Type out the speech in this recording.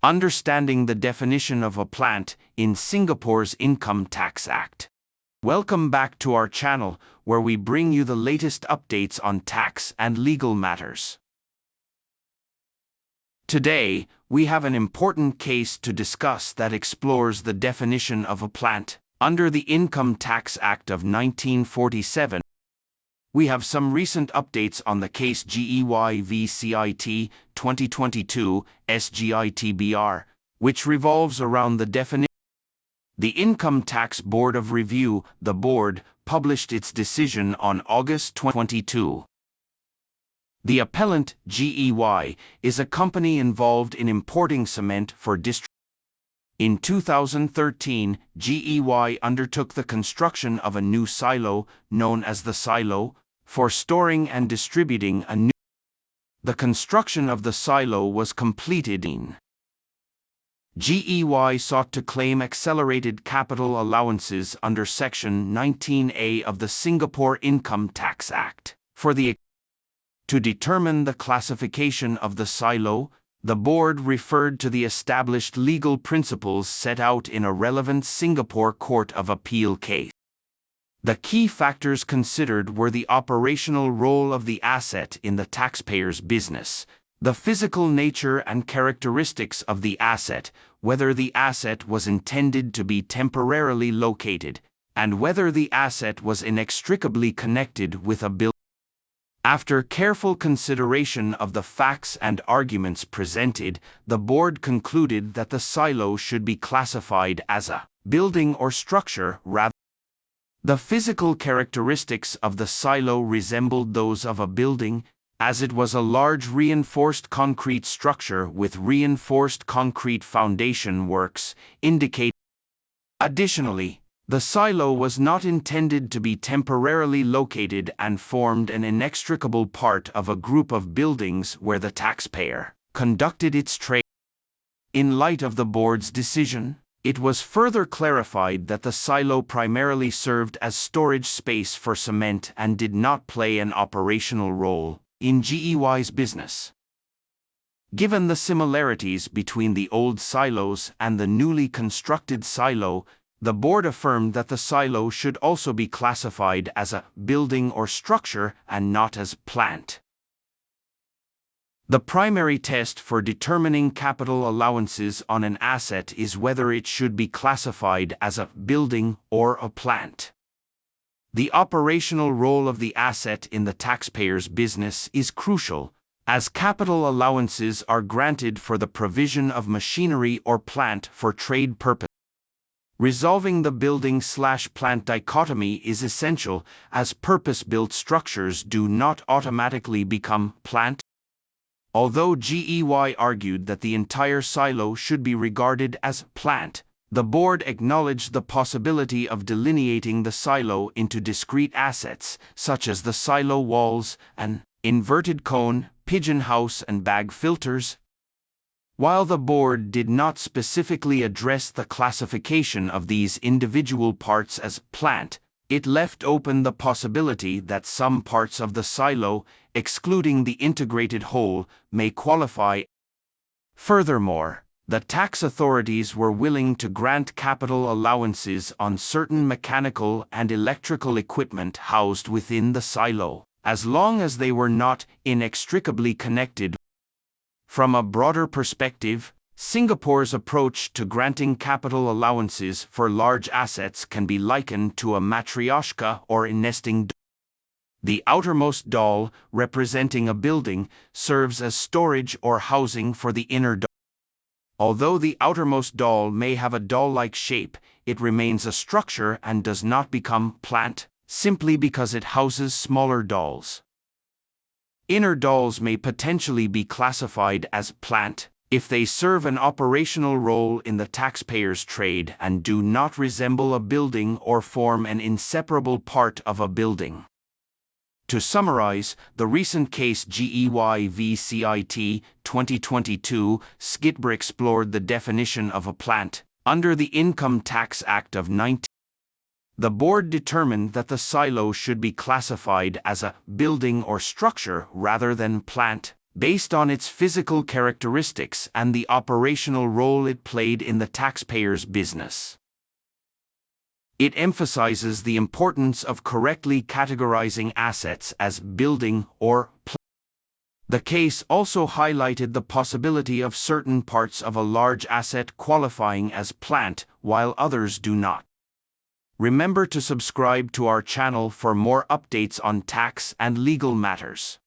Understanding the definition of a plant in Singapore's Income Tax Act. Welcome back to our channel, where we bring you the latest updates on tax and legal matters. Today, we have an important case to discuss that explores the definition of a plant under the Income Tax Act of 1947. We have some recent updates on the case GEY v CIT 2022 SGITBR, which revolves around the definition. The Income Tax Board of Review, the board, published its decision on August 22. The appellant, GEY, is a company involved in importing cement for distribution. In 2013, GEY undertook the construction of a new silo, known as the silo, for storing and distributing a new. The construction of the silo was completed in. GEY sought to claim accelerated capital allowances under Section 19A of the Singapore Income Tax Act. To determine the classification of the silo, the board referred to the established legal principles set out in a relevant Singapore Court of Appeal case. The key factors considered were the operational role of the asset in the taxpayer's business, the physical nature and characteristics of the asset, whether the asset was intended to be temporarily located, and whether the asset was inextricably connected with a building. After careful consideration of the facts and arguments presented, the board concluded that the silo should be classified as a building or structure rather. The physical characteristics of the silo resembled those of a building, as it was a large reinforced concrete structure with reinforced concrete foundation works, indicate. Additionally, the silo was not intended to be temporarily located and formed an inextricable part of a group of buildings where the taxpayer conducted its trade. In light of the board's decision, it was further clarified that the silo primarily served as storage space for cement and did not play an operational role in GEY's business. Given the similarities between the old silos and the newly constructed silo, the board affirmed that the silo should also be classified as a building or structure and not as plant. The primary test for determining capital allowances on an asset is whether it should be classified as a building or a plant. The operational role of the asset in the taxpayer's business is crucial, as capital allowances are granted for the provision of machinery or plant for trade purposes. Resolving the building/plant dichotomy is essential, as purpose-built structures do not automatically become plant. Although GEY argued that the entire silo should be regarded as plant, the board acknowledged the possibility of delineating the silo into discrete assets, such as the silo walls, an inverted cone, pigeon house and bag filters. While the board did not specifically address the classification of these individual parts as plant, it left open the possibility that some parts of the silo, excluding the integrated whole, may qualify. Furthermore, the tax authorities were willing to grant capital allowances on certain mechanical and electrical equipment housed within the silo, as long as they were not inextricably connected. From a broader perspective, Singapore's approach to granting capital allowances for large assets can be likened to a matryoshka or a nesting doll. The outermost doll, representing a building, serves as storage or housing for the inner doll. Although the outermost doll may have a doll-like shape, it remains a structure and does not become plant, simply because it houses smaller dolls. Inner dolls may potentially be classified as plant if they serve an operational role in the taxpayer's trade and do not resemble a building or form an inseparable part of a building. To summarize, the recent case GEY v CIT 2022 SGITBR explored the definition of a plant under the Income Tax Act of 19. The board determined that the silo should be classified as a building or structure rather than plant, based on its physical characteristics and the operational role it played in the taxpayer's business. It emphasizes the importance of correctly categorizing assets as building or plant. The case also highlighted the possibility of certain parts of a large asset qualifying as plant while others do not. Remember to subscribe to our channel for more updates on tax and legal matters.